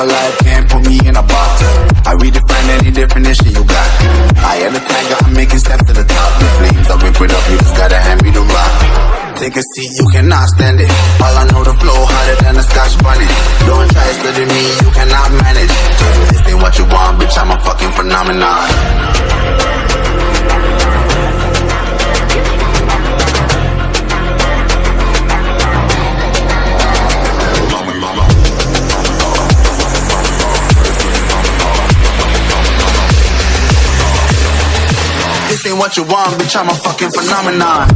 real life can't put me in a box. I redefine any definition you got. I am the tiger, I'm making steps to the top. The flames, I whip it up, you just gotta hand me the rock. Take a seat, you cannot stand it. All I know, the flow harder than a Scotch bunny. Don't try studying me, you cannot manage. This ain't what you want, bitch, I'm a fucking phenomenon. This ain't what you want, bitch, I'm a fucking phenomenon.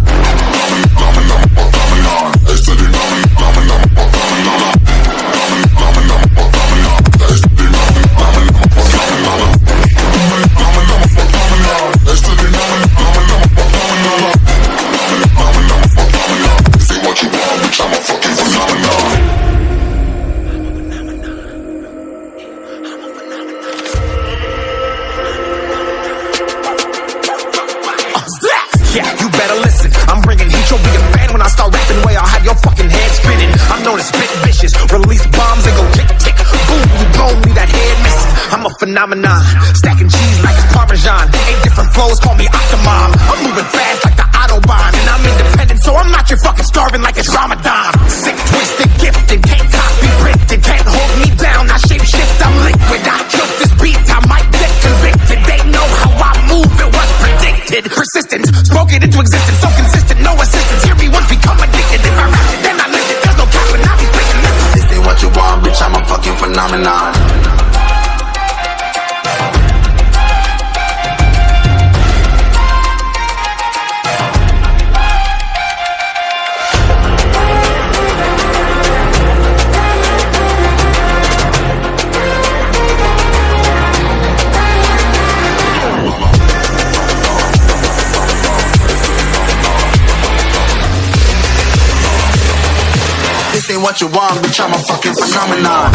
Yeah, you better listen. I'm bringing heat. You'll be a fan when I start rapping. Way I'll have your fucking head spinning. I'm known as spit vicious. Release bombs and go tick tick. Boom, you blown me that head missing. I'm a phenomenon. Stacking cheese like it's Parmesan. 8 different flows, call me Octomom. I'm moving fast like the Autobahn. And I'm independent, so I'm not your fucking starving like it's Ramadan. Sick, twisted, gifted. Can't copy, printed. Can't hold me down. I shape shift, I'm liquid. I killed this beat, I might get convicted. They know how I move, it was predicted. Persistent, spoke it into existence. So consistent, no assistance. Hear me once, become addicted. If I rap it, then I live it. There's no cap and I'll be spitting this. This ain't what you want, bitch, I'm a fucking phenomenon. This ain't what you want, bitch, I'm a fucking phenomenon.